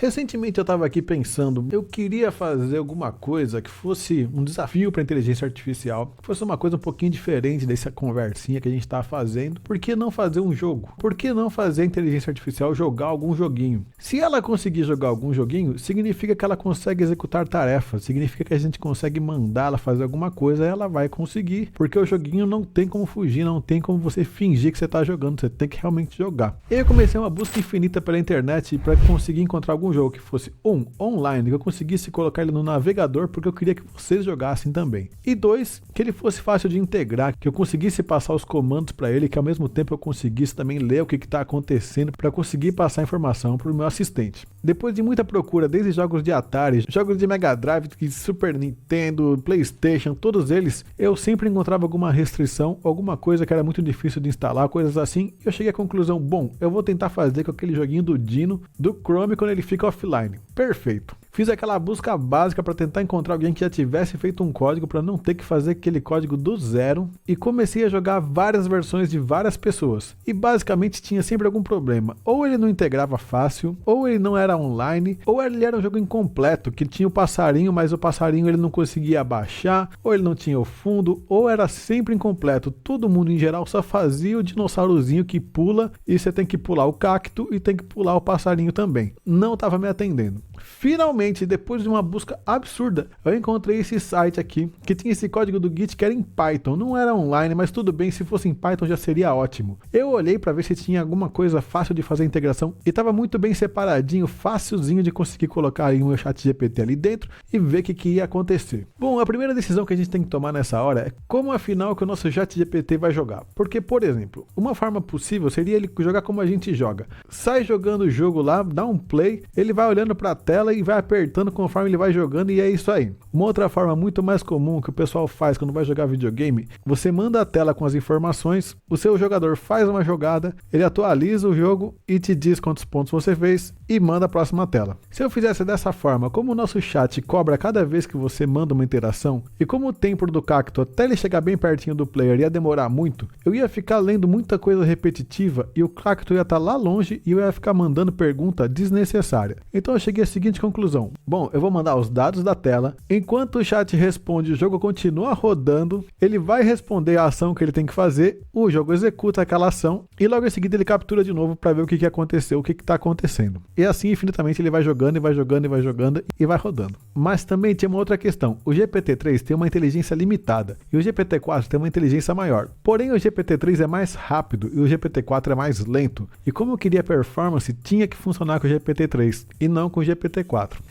Recentemente eu estava aqui pensando, eu queria fazer alguma coisa que fosse um desafio para a inteligência artificial, que fosse uma coisa um pouquinho diferente dessa conversinha que a gente está fazendo. Por que não fazer um jogo? Por que não fazer a inteligência artificial jogar algum joguinho? Se ela conseguir jogar algum joguinho, significa que ela consegue executar tarefas, significa que a gente consegue mandar ela fazer alguma coisa e ela vai conseguir, porque o joguinho não tem como fugir, não tem como você fingir que você está jogando, você tem que realmente jogar. Eu comecei uma busca infinita pela internet para conseguir encontrar algum jogo que fosse online, que eu conseguisse colocar ele no navegador porque eu queria que vocês jogassem também. E 2, que ele fosse fácil de integrar, que eu conseguisse passar os comandos para ele, que ao mesmo tempo eu conseguisse também ler o que está acontecendo para conseguir passar a informação para o meu assistente. Depois de muita procura, desde jogos de Atari, jogos de Mega Drive, Super Nintendo, PlayStation, todos eles, eu sempre encontrava alguma restrição, alguma coisa que era muito difícil de instalar, coisas assim, e eu cheguei à conclusão, bom, eu vou tentar fazer com aquele joguinho do Dino, do Chrome, quando ele fica offline. Perfeito. Fiz aquela busca básica para tentar encontrar alguém que já tivesse feito um código para não ter que fazer aquele código do zero e comecei a jogar várias versões de várias pessoas. E basicamente tinha sempre algum problema. Ou ele não integrava fácil, ou ele não era online, ou ele era um jogo incompleto, que tinha o passarinho, mas o passarinho ele não conseguia abaixar, ou ele não tinha o fundo, ou era sempre incompleto. Todo mundo em geral só fazia o dinossaurozinho que pula e você tem que pular o cacto e tem que pular o passarinho também. Não estava me atendendo. Finalmente, depois de uma busca absurda, eu encontrei esse site aqui, que tinha esse código do Git que era em Python, não era online, mas tudo bem, se fosse em Python já seria ótimo. Eu olhei para ver se tinha alguma coisa fácil de fazer a integração, e estava muito bem separadinho, facilzinho de conseguir colocar aí o meu chat GPT ali dentro, e ver o que ia acontecer. Bom, a primeira decisão que a gente tem que tomar nessa hora é como afinal que o nosso chat GPT vai jogar. Porque, por exemplo, uma forma possível seria ele jogar como a gente joga. Sai jogando o jogo lá, dá um play, ele vai olhando para a tela e vai apertando conforme ele vai jogando e é isso aí. Uma outra forma muito mais comum que o pessoal faz quando vai jogar videogame, você manda a tela com as informações, o seu jogador faz uma jogada, ele atualiza o jogo e te diz quantos pontos você fez e manda a próxima tela. Se eu fizesse dessa forma, como o nosso chat cobra cada vez que você manda uma interação e como o tempo do cacto até ele chegar bem pertinho do player ia demorar muito, eu ia ficar lendo muita coisa repetitiva e o cacto ia estar lá longe e eu ia ficar mandando pergunta desnecessária. Então eu cheguei à seguinte conclusão. Bom, eu vou mandar os dados da tela. Enquanto o chat responde, o jogo continua rodando. Ele vai responder a ação que ele tem que fazer. O jogo executa aquela ação e logo em seguida ele captura de novo para ver o que aconteceu, o que está acontecendo. E assim infinitamente ele vai jogando e vai jogando e vai jogando e vai rodando. Mas também tinha uma outra questão. O GPT-3 tem uma inteligência limitada e o GPT-4 tem uma inteligência maior. Porém o GPT-3 é mais rápido e o GPT-4 é mais lento. E como eu queria performance, tinha que funcionar com o GPT-3 e não com o GPT-4.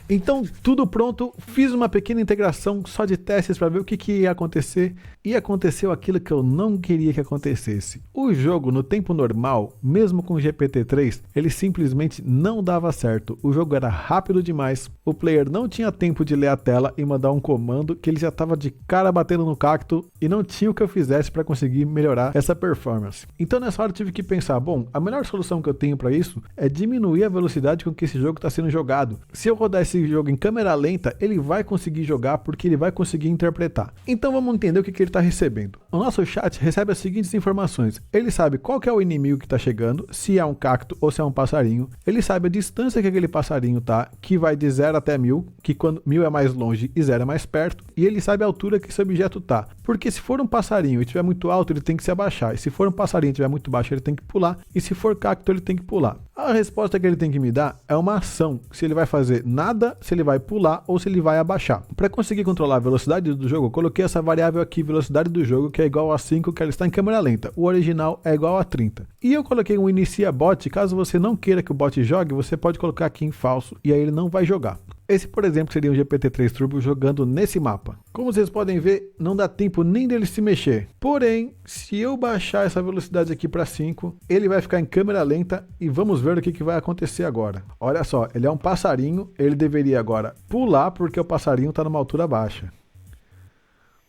Então, tudo pronto, fiz uma pequena integração só de testes para ver o que ia acontecer e aconteceu aquilo que eu não queria que acontecesse. O jogo, no tempo normal, mesmo com o GPT-3, ele simplesmente não dava certo. O jogo era rápido demais, o player não tinha tempo de ler a tela e mandar um comando que ele já estava de cara batendo no cacto e não tinha o que eu fizesse para conseguir melhorar essa performance. Então, nessa hora eu tive que pensar, bom, a melhor solução que eu tenho para isso é diminuir a velocidade com que esse jogo está sendo jogado. Se eu rodar esse jogo em câmera lenta, ele vai conseguir jogar porque ele vai conseguir interpretar. Então vamos entender o que ele está recebendo. O nosso chat recebe as seguintes informações. Ele sabe qual que é o inimigo que está chegando, se é um cacto ou se é um passarinho. Ele sabe a distância que aquele passarinho está, que vai de 0 até 1000, que quando 1000 é mais longe e 0 é mais perto. E ele sabe a altura que esse objeto está. Porque se for um passarinho e estiver muito alto, ele tem que se abaixar. E se for um passarinho e estiver muito baixo, ele tem que pular. E se for cacto, ele tem que pular. A resposta que ele tem que me dar é uma ação. Se ele vai fazer nada, se ele vai pular ou se ele vai abaixar. Para conseguir controlar a velocidade do jogo, eu coloquei essa variável aqui, velocidade do jogo, que é igual a 5, que ela está em câmera lenta. O original é igual a 30. E eu coloquei um inicia bot, caso você não queira que o bot jogue, você pode colocar aqui em falso e aí ele não vai jogar. Esse, por exemplo, seria um GPT-3 Turbo jogando nesse mapa. Como vocês podem ver, não dá tempo nem dele se mexer. Porém, se eu baixar essa velocidade aqui para 5, ele vai ficar em câmera lenta e vamos ver o que vai acontecer agora. Olha só, ele é um passarinho, ele deveria agora pular porque o passarinho está numa altura baixa.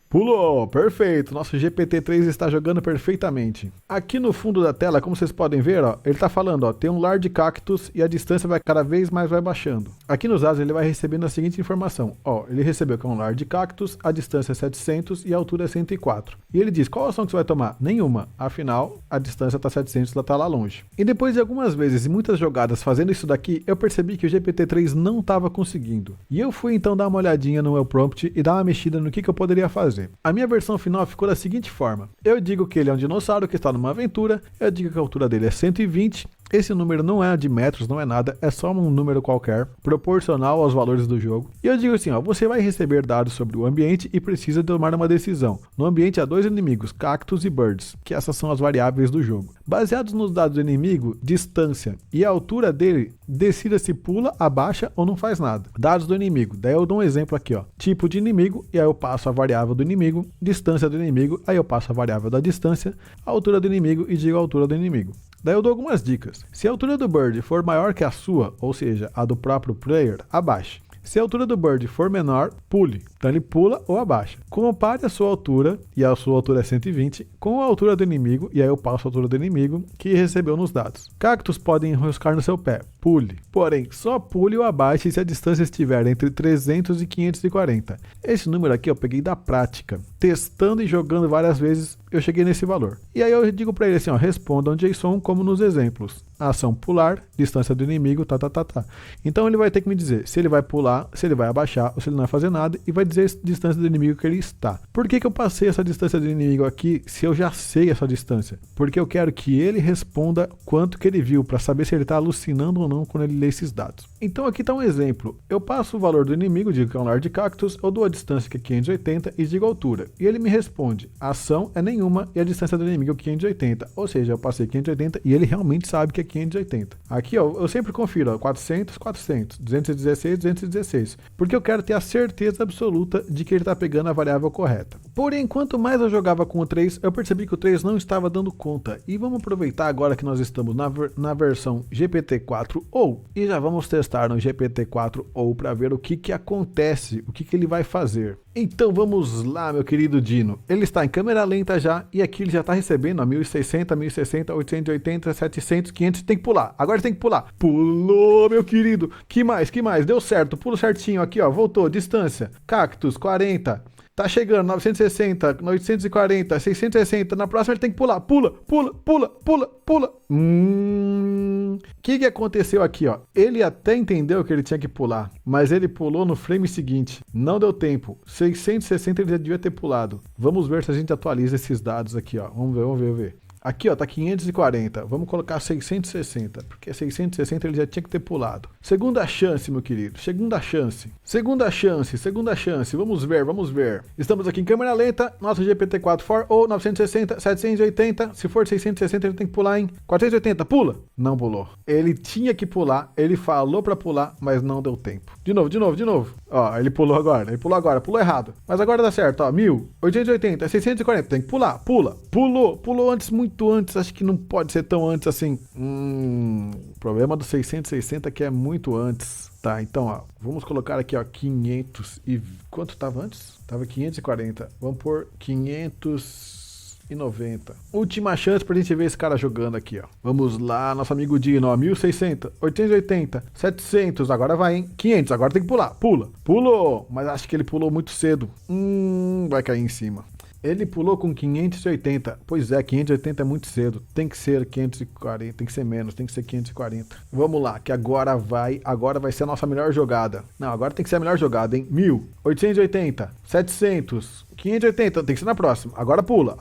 Pulou, perfeito. Nosso GPT-3 está jogando perfeitamente. Aqui no fundo da tela, como vocês podem ver, ó, ele está falando, ó, tem um large cactus e a distância vai cada vez mais vai baixando. Aqui nos dados ele vai recebendo a seguinte informação, ó, ele recebeu que é um large cactus, a distância é 700 e a altura é 104. E ele diz, qual ação que você vai tomar? Nenhuma, afinal, a distância está 700, ela está lá longe. E depois de algumas vezes e muitas jogadas fazendo isso daqui, eu percebi que o GPT-3 não estava conseguindo. E eu fui então dar uma olhadinha no meu prompt e dar uma mexida no que eu poderia fazer. A minha versão final ficou da seguinte forma. Eu digo que ele é um dinossauro que está numa aventura, eu digo que a altura dele é 120, esse número não é de metros, não é nada, é só um número qualquer, proporcional aos valores do jogo. E eu digo assim, ó, você vai receber dados sobre o ambiente e precisa tomar uma decisão. No ambiente há dois inimigos, cactus e birds, que essas são as variáveis do jogo. Baseados nos dados do inimigo, distância e a altura dele, decida se pula, abaixa ou não faz nada. Dados do inimigo, daí eu dou um exemplo aqui, ó, tipo de inimigo, e aí eu passo a variável do inimigo, distância do inimigo, aí eu passo a variável da distância, a altura do inimigo e digo a altura do inimigo. Daí eu dou algumas dicas. Se a altura do bird for maior que a sua, ou seja, a do próprio player, abaixe. Se a altura do bird for menor, pule. Então ele pula ou abaixa. Compare a sua altura, e a sua altura é 120, com a altura do inimigo, e aí eu passo a altura do inimigo que recebeu nos dados. Cactos podem enroscar no seu pé. Pule. Porém, só pule ou abaixe se a distância estiver entre 300 e 540. Esse número aqui eu peguei da prática. Testando e jogando várias vezes, eu cheguei nesse valor. E aí eu digo para ele assim, ó, responda um JSON como nos exemplos. Ação pular, distância do inimigo, tá. Então ele vai ter que me dizer se ele vai pular, se ele vai abaixar ou se ele não vai fazer nada e vai dizer a distância do inimigo que ele está. Por que eu passei essa distância do inimigo aqui se eu já sei essa distância? Porque eu quero que ele responda quanto que ele viu para saber se ele está alucinando ou não quando ele lê esses dados. Então aqui está um exemplo. Eu passo o valor do inimigo, digo que é um large cactus, eu dou a distância que é 580 e digo a altura. E ele me responde, a ação é nenhuma e a distância do inimigo é 580. Ou seja, eu passei 580 e ele realmente sabe que é 580. Aqui, ó, eu sempre confiro, ó, 400, 400, 216, 216. Porque eu quero ter a certeza absoluta de que ele está pegando a variável correta. Porém, quanto mais eu jogava com o 3, eu percebi que o 3 não estava dando conta. E vamos aproveitar agora que nós estamos na versão GPT-4 ou e já vamos testar no GPT-4 ou para ver o que acontece, o que ele vai fazer. Então vamos lá, meu querido Dino. Ele está em câmera lenta já e aqui ele já está recebendo a 1060, 1060, 880, 700, 500. Tem que pular. Agora tem que pular. Pulou, meu querido. Que mais? Deu certo. Pulo certinho aqui, ó. Voltou. Distância. Cactus, 40. Tá chegando, 960, 840, 660. Na próxima ele tem que pular. Pula. O que aconteceu aqui, ó? Ele até entendeu que ele tinha que pular, mas ele pulou no frame seguinte. Não deu tempo. 660 ele já devia ter pulado. Vamos ver se a gente atualiza esses dados aqui, ó. Vamos ver. Aqui, ó, tá 540. Vamos colocar 660, porque 660 ele já tinha que ter pulado. Segunda chance, meu querido. Segunda chance. Vamos ver. Estamos aqui em câmera lenta. Nosso GPT-4 for ou 960, 780. Se for 660, ele tem que pular em 480. Pula. Não pulou. Ele tinha que pular. Ele falou pra pular, mas não deu tempo. De novo. Ó, ele pulou agora. Pulou errado. Mas agora dá certo, ó. 1880, 640. Tem que pular. Pulou antes, muito antes. Acho que não pode ser tão antes assim. O problema do 660 é que é muito antes. Tá, então, ó, vamos colocar aqui, ó, 500 e... Quanto tava antes? Tava 540. Vamos pôr 590. Última chance pra gente ver esse cara jogando aqui, ó. Vamos lá, nosso amigo Dino, ó, 1600, 880, 700, agora vai, hein? 500, agora tem que pular. Pulou, mas acho que ele pulou muito cedo. Vai cair em cima. Ele pulou com 580. Pois é, 580 é muito cedo. Tem que ser 540, tem que ser menos, tem que ser 540. Vamos lá, que agora vai ser a nossa melhor jogada. Não, agora tem que ser a melhor jogada, hein? 1880, 700, 580, tem que ser na próxima. Agora pula.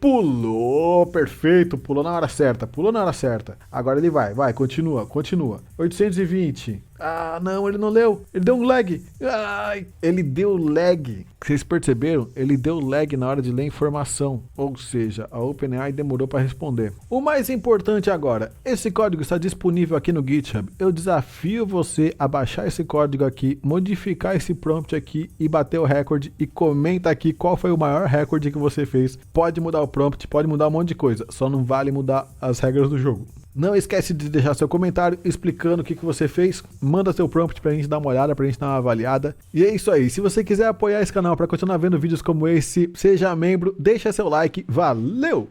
Pulou, perfeito, pulou na hora certa. Agora ele vai, continua. 820. Ah, não, ele não leu. Ele deu um lag. Ai, ele deu lag. Vocês perceberam? Ele deu lag na hora de ler informação. Ou seja, a OpenAI demorou para responder. O mais importante agora, esse código está disponível aqui no GitHub. Eu desafio você a baixar esse código aqui, modificar esse prompt aqui e bater o recorde. E comenta aqui qual foi o maior recorde que você fez. Pode mudar o prompt, pode mudar um monte de coisa. Só não vale mudar as regras do jogo. Não esquece de deixar seu comentário explicando o que você fez. Manda seu prompt pra gente dar uma olhada, pra gente dar uma avaliada. E é isso aí. Se você quiser apoiar esse canal pra continuar vendo vídeos como esse, seja membro, deixa seu like. Valeu!